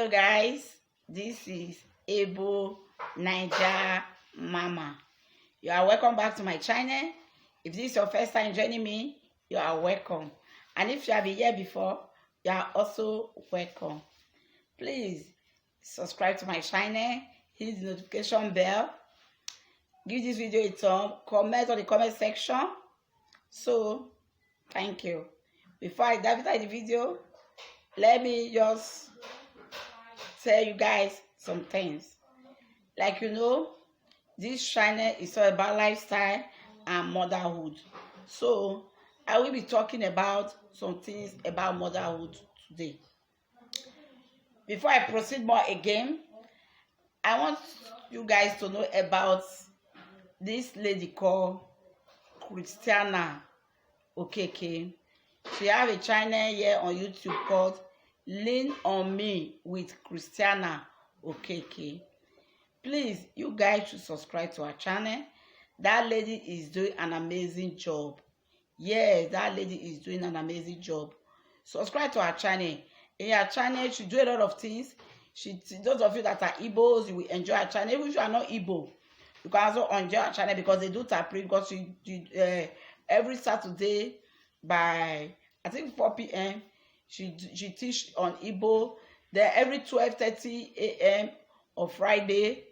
Hello guys, this is Ebo Naija Mama. You are welcome back to my channel. If this is your first time joining me, you are welcome. And if you have been here before, you are also welcome. Please subscribe to my channel, hit the notification bell, give this video a thumb, comment on the comment section. So, thank you. Before I dive into the video, let me just tell you guys some things. Like this channel is all about lifestyle and motherhood. So I will be talking about some things about motherhood today. Before I proceed more again, I want you guys to know about this lady called Christiana Okeke. She have a channel here on YouTube called Lean on Me with Christiana Okeke. Please, you guys should subscribe to her channel. That lady is doing an amazing job. Yes, that lady is doing an amazing job. Subscribe to her channel. In her channel, she do a lot of things. Those of you that are Igbos, you will enjoy her channel. Even if you are not Igbo, you can also enjoy her channel because they do tapri. Because every Saturday by I think 4 p.m. she teach on Igbo. Then every 12:30 a.m. on Friday,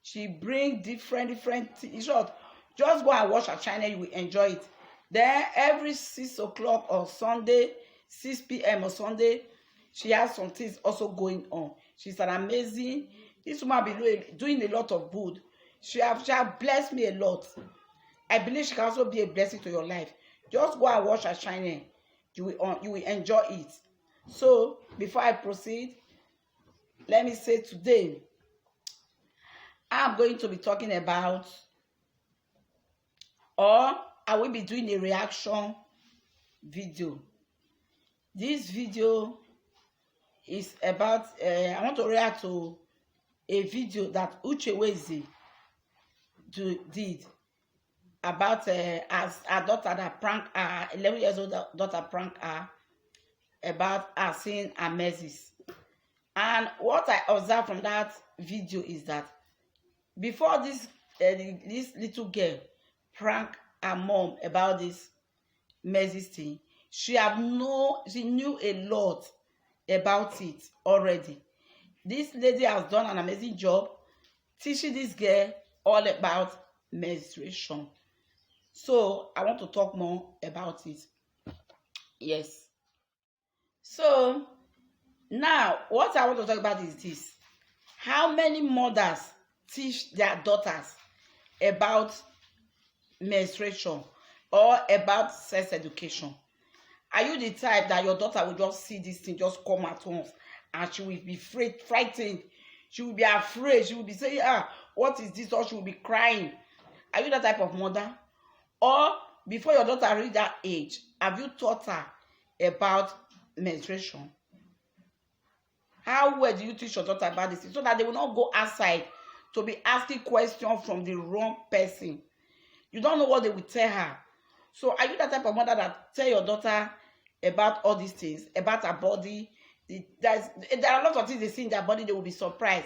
she bring different things. Short, just go and watch her channel, you will enjoy it. Then every 6 o'clock on Sunday, 6 p.m. on Sunday, she has some things also going on. She's an amazing. This woman be doing a lot of good. She have blessed me a lot. I believe she can also be a blessing to your life. Just go and watch her channel. You will enjoy it. So before I proceed, let me say today I'm going to be talking about, or I will be doing a reaction video. This video is about I want to react to a video that Uche Nwezi did about as her daughter that pranked her, 11 years old daughter pranked her about her seeing her menses. And what I observed from that video is that before this little girl pranked her mom about this menses thing, she knew a lot about it already. This lady has done an amazing job teaching this girl all about menstruation. So I want to talk more about it. Yes. So now what I want to talk about is this. How many mothers teach their daughters about menstruation or about sex education? Are you the type that your daughter will just see this thing just come at once and she will be frightened? She will be afraid. She will be saying, what is this? Or she will be crying. Are you that type of mother? Or before your daughter reach that age, have you taught her about menstruation? How well do you teach your daughter about this so that they will not go outside to be asking questions from the wrong person? You don't know what they will tell her. So are you that type of mother that tell your daughter about all these things, about her body? There are a lot of things they see in their body, they will be surprised.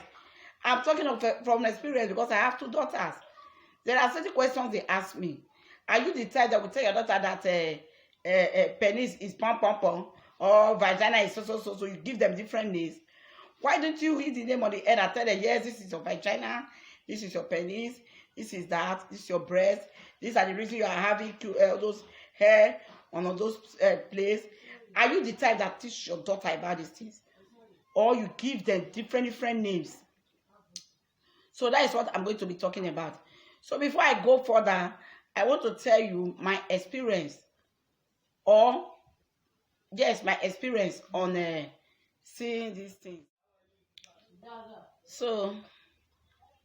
I'm talking from experience because I have 2 daughters. There are certain questions they ask me. Are you the type that will tell your daughter that penis is pom pom pom or vagina is so? You give them different names. Why don't you hit the name on the head and tell them, yes, this is your vagina, this is your penis, this is that, this is your breast, these are the reasons you are having those hair on those places. Are you the type that teach your daughter about these things? Or you give them different names? So that is what I'm going to be talking about. So before I go further, I want to tell you my experience, my experience on seeing these things. So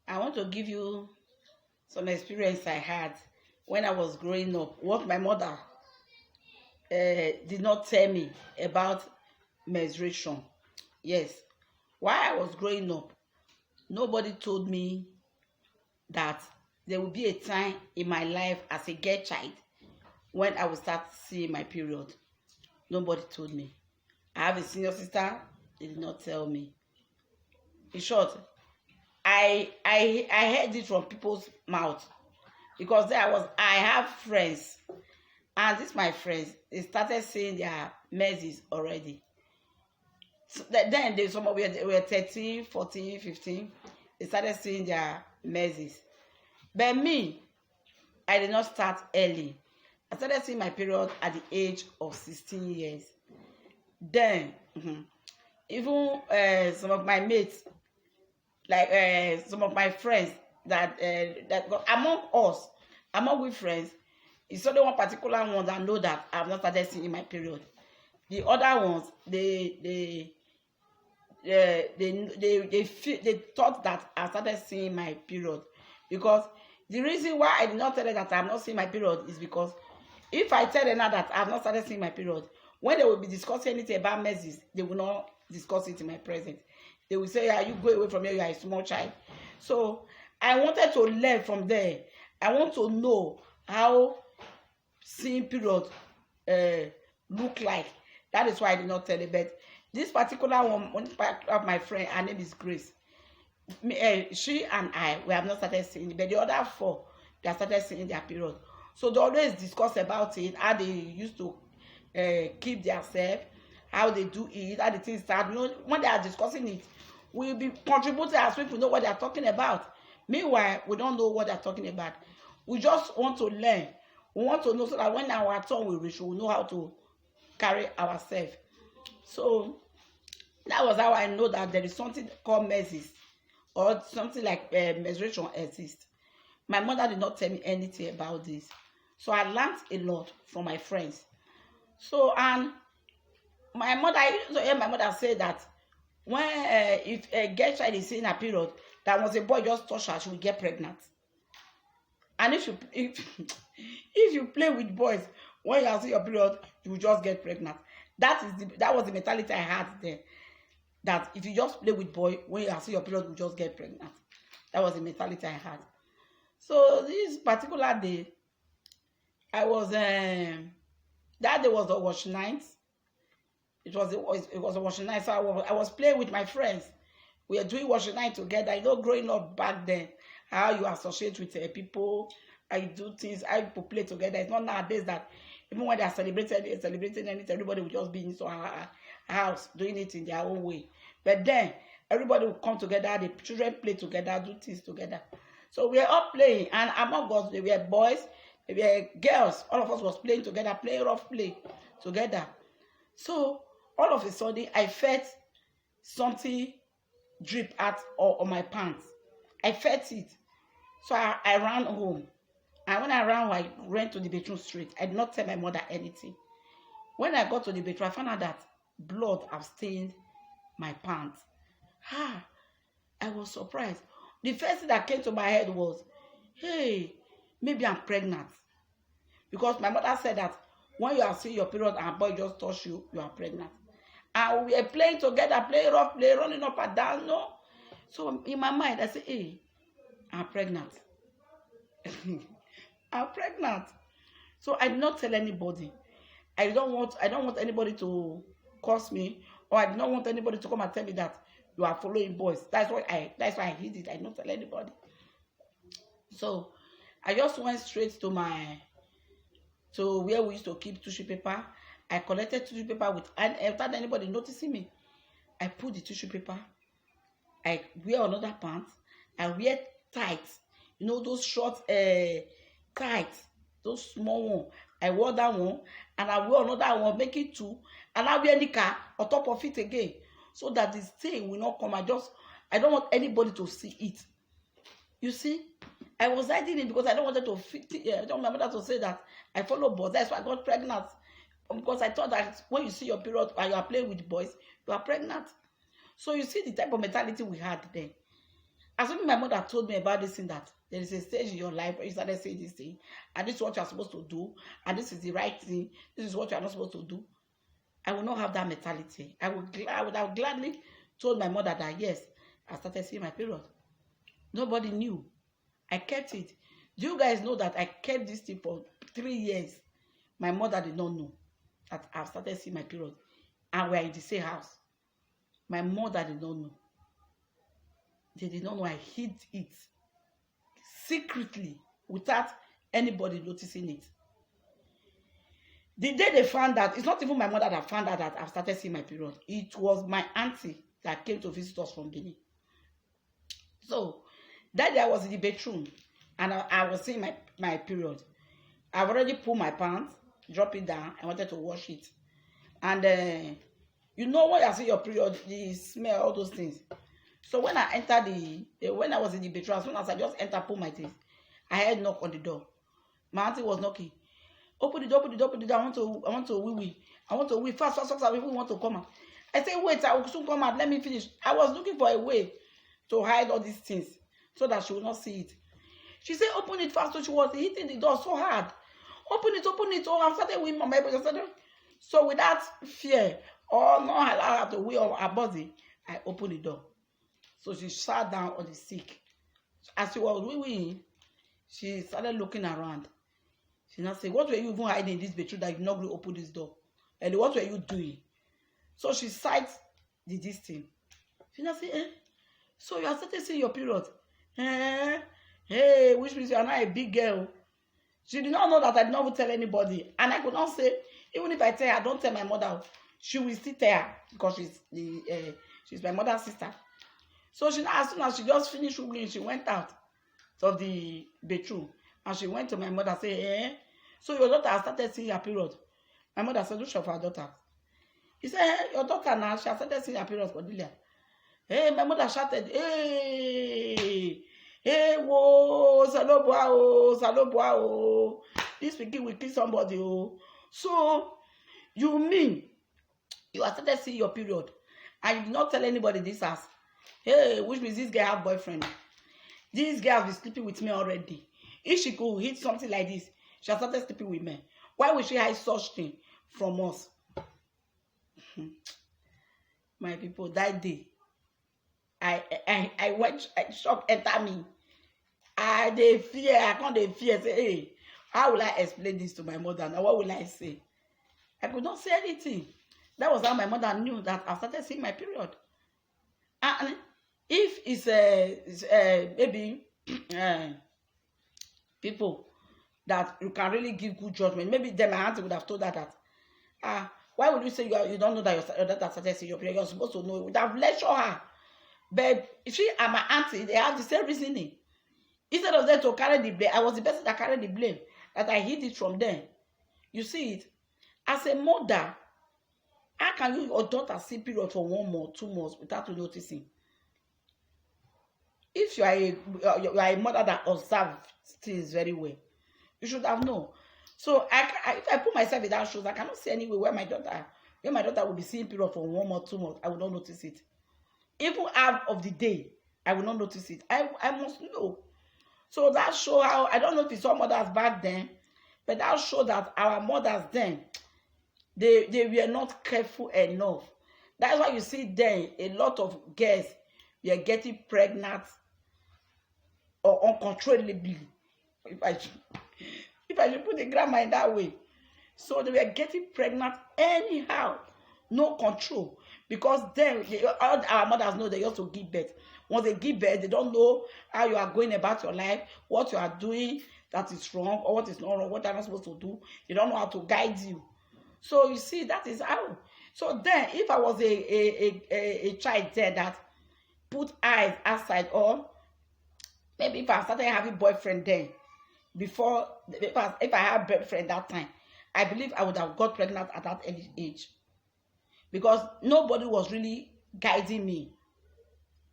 I want to give you some experience I had when I was growing up. What my mother did not tell me about menstruation. Yes, while I was growing up, nobody told me that there will be a time in my life as a girl child when I will start seeing my period. Nobody told me. I have a senior sister, they did not tell me. In short, I heard it from people's mouth, because I have friends, and this my friends, they started seeing their menses already. So then they some of were 13, 14, 15. They started seeing their menses. But me, I did not start early. I started seeing my period at the age of 16 years. Then, even some of my mates, like some of my friends that among us, among we friends, it's only one particular one that know that I've not started seeing my period. The other ones, they thought that I started seeing my period, because the reason why I did not tell them that I'm not seeing my period is because if I tell them now that I've not started seeing my period, when they will be discussing anything about menses, they will not discuss it in my presence. They will say, "Yeah, you go away from here, you are a small child." So I wanted to learn from there. I want to know how seeing period look like. That is why I did not tell them. But this particular one of my friend, her name is Grace. She and I, we have not started seeing it, but the other four, they have started seeing their period. So they always discuss about it, how they used to keep themselves, how they do it, how the things start. You know, when they are discussing it, we'll be contributing as if we know what they are talking about. Meanwhile, we don't know what they are talking about. We just want to learn. We want to know so that when our turn will reach, we will know how to carry ourselves. So that was how I know that there is something called menses, or something like menstruation exists. My mother did not tell me anything about this. So I learned a lot from my friends. So, and my mother, I used to hear my mother say that when if a girl child is seeing a period, that was a boy just touch her, she will get pregnant. And if you play with boys when you are seeing your period, you will just get pregnant. That was the mentality I had then. That if you just play with boy when you are seeing your period, you will just get pregnant. That was the mentality I had. So this particular day, I was that day was a wash night. It was a washing night. So I was playing with my friends. We were doing washing night together. You know, growing up back then, how you associate with people, how you do things, how people play together. It's not nowadays that even when they are celebrating anything, everybody will just be in a house doing it in their own way. But then everybody will come together. The children play together, do things together. So we were all playing, and among us, there were boys, there were girls. All of us was playing together, playing rough play together. So all of a sudden, I felt something drip out on my pants. I felt it. So I ran home. And when I ran, I ran to the bedroom straight. I did not tell my mother anything. When I got to the bedroom, I found out that blood had stained my pants. I was surprised. The first thing that came to my head was, hey, maybe I'm pregnant. Because my mother said that when you are seeing your period and a boy just touch you, you are pregnant. And we were playing together, playing rough play, running up and down, no? So in my mind, I said, hey, I'm pregnant. I'm pregnant. So I did not tell anybody. I don't want anybody to curse me, or I did not want anybody to come and tell me that you are following boys. That's why I hid it. I did not tell anybody. So I just went straight to where we used to keep tissue paper. I collected tissue paper without anybody noticing me. I put the tissue paper. I wear another pants. I wear tights. You know those short tights, those small one. I wore that one, and I wear another one, make it two, and I wear the car on top of it again, so that the stain will not come. I don't want anybody to see it. You see, I was hiding it because I don't want to I don't want my mother to say that I follow boys. That's why I got pregnant. Because I thought that when you see your period and you are playing with boys, you are pregnant. So you see the type of mentality we had then. As soon as my mother told me about this thing, that there is a stage in your life where you started saying this thing, and this is what you are supposed to do, and this is the right thing, this is what you are not supposed to do, I will not have that mentality. I would have gladly told my mother that yes, I started seeing my period. Nobody knew. I kept it. Do you guys know that I kept this thing for 3 years? My mother did not know that I've started seeing my period, and we're in the same house. My mother did not know. They did not know I hid it secretly without anybody noticing it. The day they found out, it's not even my mother that found out that I've started seeing my period. It was my auntie that came to visit us from Benin. So that day I was in the bedroom and I was seeing my period. I've already pulled my pants, drop it down. I wanted to wash it. And you know when you see your period, the smell, all those things. So when I entered when I was in the bedroom, as soon as I just entered, pull my things, I heard knock on the door. My auntie was knocking. Open the door, open the door, open the door. I want to wee. I want to wee. Fast, fast, fast. I even want to come out. I said, wait, I will soon come out. Let me finish. I was looking for a way to hide all these things so that she will not see it. She said, open it fast. So she was hitting the door so hard. Open it, open it. Oh, I started weeing my baby. So without fear or not allow her to wee on her body, I opened the door. So she sat down on the sick. As she was weeing, she started looking around. She now said, what were you even hiding in this bedroom that you not going to open this door? And what were you doing? So she cites this thing. She now said, so you are starting seeing your period. Hey, which means you are not a big girl. She did not know that I did not tell anybody. And I could not say, even if I tell her, don't tell my mother, she will still tell her because she's my mother's sister. So she, as soon as she just finished cooking, she went out of the bedroom. And she went to my mother and said, so your daughter has started seeing her period. My mother said, which of her daughter? He said, your daughter now, she has started seeing her period, Cordelia. My mother shouted, whoa, salobua, oh. This pikin will kill somebody, oh. So, you mean you have started seeing your period and you did not tell anybody this house? Which means this girl have boyfriend. This girl has been sleeping with me already. If she could hit something like this, she has started sleeping with me. Why would she hide such thing from us? My people, that day, I went, shock enter me. I can't fear. Say, hey, how will I explain this to my mother? Now, what will I say? I could not say anything. That was how my mother knew that I started seeing my period. And if it's maybe people that you can really give good judgment, maybe then my auntie would have told her that, why would you say you don't know that your daughter started seeing your period? You're supposed to know. It would have lectured her. But she and my auntie, they have the same reasoning. Instead of them to carry the blame, I was the person that carried the blame, that I hid it from them. You see it? As a mother, how can you your daughter see period for 1 month, 2 months without you noticing? If you are a mother that observes things very well, you should have known. So if I put myself in that shoes, I cannot see anywhere where my daughter will be seeing period for 1 month, 2 months. I will not notice it. Even half of the day, I will not notice it. I must know. So that show how, I don't know if it's all mothers back then, but that show that our mothers then, they were not careful enough. That's why you see then a lot of girls were getting pregnant or uncontrollably. If I should put the grammar in that way. So they were getting pregnant anyhow. No control. Because then all our mothers know they used to give birth. Once they give birth, they don't know how you are going about your life, what you are doing that is wrong or what is not wrong, what you are not supposed to do. They don't know how to guide you. So you see, that is how. So then, if I was a child there that put eyes outside, or maybe if I started having boyfriend then, before, if I had boyfriend that time, I believe I would have got pregnant at that early age. Because nobody was really guiding me.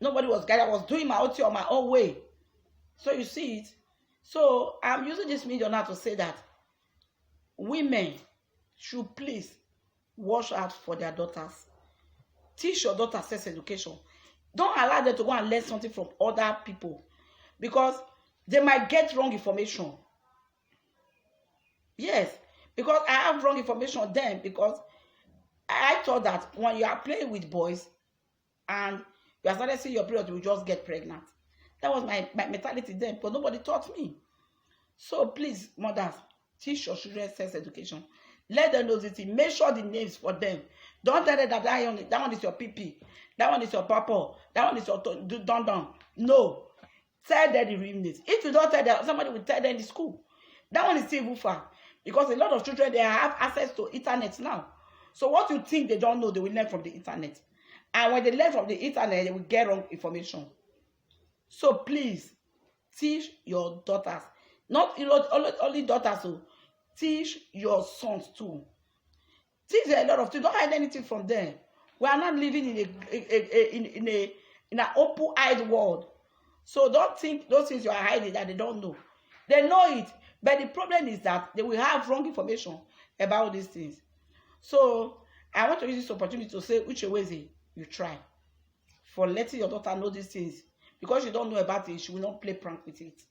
Nobody was guiding. I was doing my own thing on my own way. So you see it. So I'm using this medium now to say that women should please watch out for their daughters. Teach your daughter sex education. Don't allow them to go and learn something from other people. Because they might get wrong information. Yes. Because I have wrong information then. Because I thought that when you are playing with boys and you are starting to see your period, you will just get pregnant. That was my mentality then, but nobody taught me. So please, mothers, teach your children sex education. Let them know this thing. Make sure the names for them. Don't tell them that that one is your PP, that one is your papa, that one is your don don. No. Tell them the real needs. If you don't tell them, somebody will tell them in the school. That one is still even far. Because a lot of children, they have access to internet now. So what you think they don't know, they will learn from the internet. And when they learn from the internet, they will get wrong information. So please, teach your daughters. Not only daughters, so teach your sons too. Teach them a lot of things. Don't hide anything from them. We are not living in an open-eyed world. So don't think those things you are hiding that they don't know. They know it. But the problem is that they will have wrong information about these things. So I want to use this opportunity to say, Uche Nwezi, you try for letting your daughter know these things. Because you don't know about it, she will not play prank with it.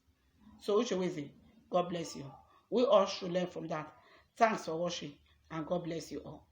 So Uche Nwezi, God bless you. We all should learn from that. Thanks for watching, and God bless you all.